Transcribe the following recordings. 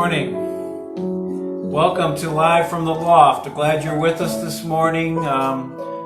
morning. Welcome to Live from the Loft. I'm glad you're with us this morning.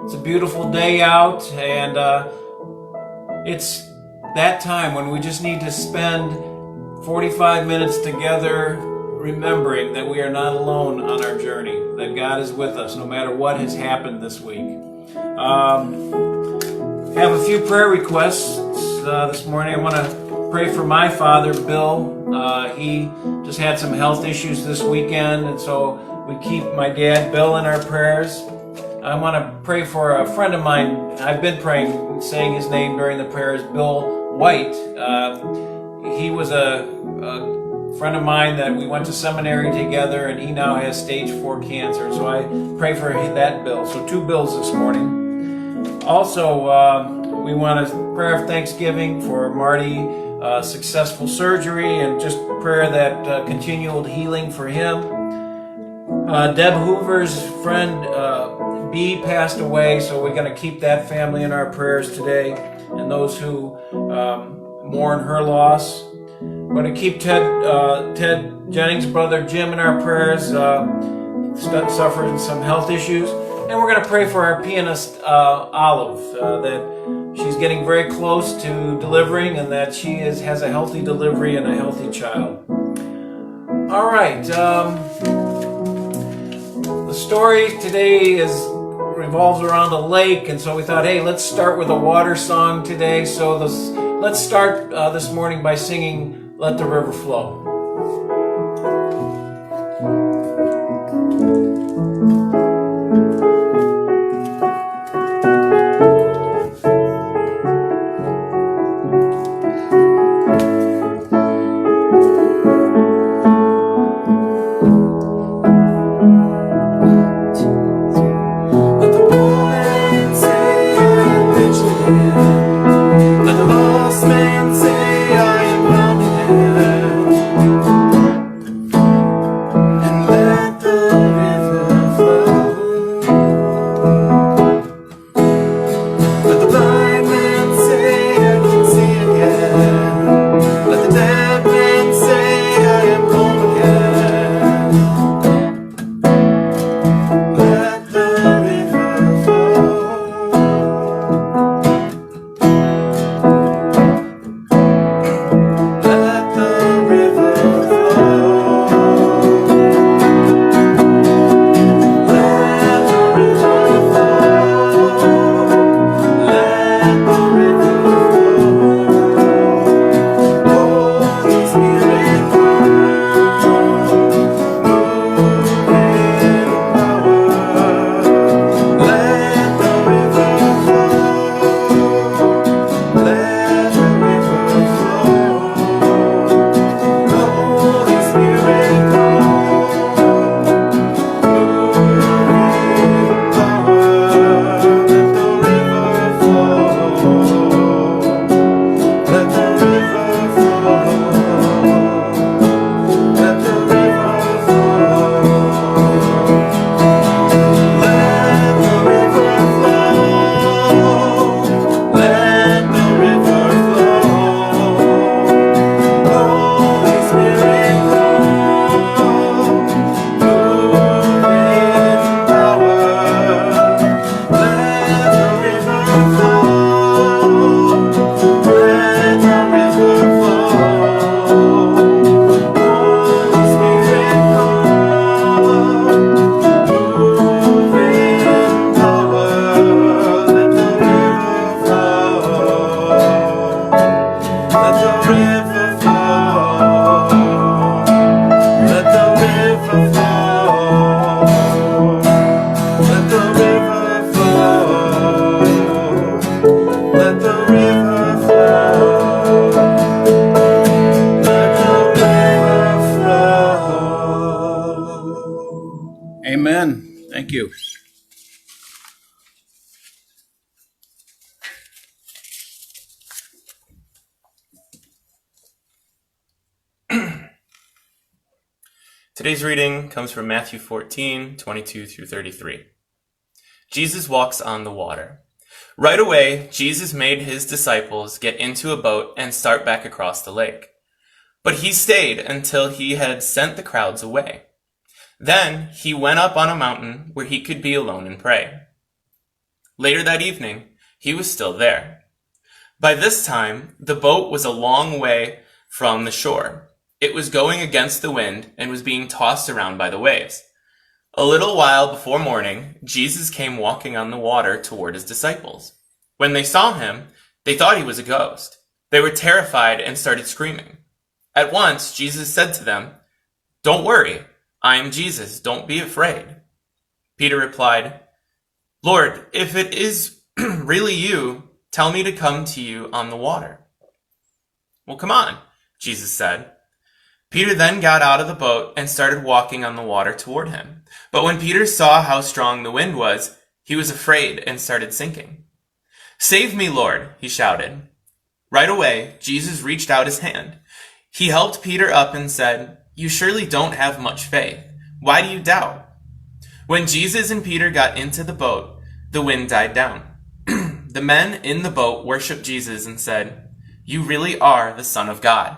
It's a beautiful day out, and it's that time when we just need to spend 45 minutes together remembering that we are not alone on our journey, that God is with us no matter what has happened this week. Have a few prayer requests this morning. I want to pray for my father, Bill. He just had some health issues this weekend, and so we keep my dad, Bill, in our prayers. I want to pray for a friend of mine. I've been praying, saying his name during the prayers, Bill White. He was a friend of mine that we went to seminary together, and he now has stage 4 cancer. So I pray for that Bill. So 2 Bills this morning. Also, we want a prayer of thanksgiving for Marty, successful surgery, and just prayer that continual healing for him. Deb Hoover's friend B passed away, so we're going to keep that family in our prayers today, and those who mourn her loss. We're going to keep Ted Jennings' brother Jim in our prayers, suffering some health issues. And we're going to pray for our pianist Olive, that she's getting very close to delivering, and that she has a healthy delivery and a healthy child. All right. The story today revolves around a lake, and so we thought, hey, let's start with a water song today. So let's start this morning by singing "Let the River Flow." Amen. Thank you. Today's reading comes from Matthew 14, 22 through 33. Jesus walks on the water. Right away, Jesus made his disciples get into a boat and start back across the lake. But he stayed until he had sent the crowds away. Then he went up on a mountain where he could be alone and pray. Later that evening, he was still there. By this time, the boat was a long way from the shore. It was going against the wind and was being tossed around by the waves. A little while before morning, Jesus came walking on the water toward his disciples. When they saw him, they thought he was a ghost. They were terrified and started screaming. At once, Jesus said to them, "Don't worry, I am Jesus, don't be afraid." Peter replied, "Lord, if it is really you, tell me to come to you on the water." "Well, come on," Jesus said. Peter then got out of the boat and started walking on the water toward him. But when Peter saw how strong the wind was, he was afraid and started sinking. "Save me, Lord," he shouted. Right away, Jesus reached out his hand. He helped Peter up and said, "You surely don't have much faith. Why do you doubt?" When Jesus and Peter got into the boat, the wind died down. The men in the boat worshiped Jesus and said, "You really are the Son of God."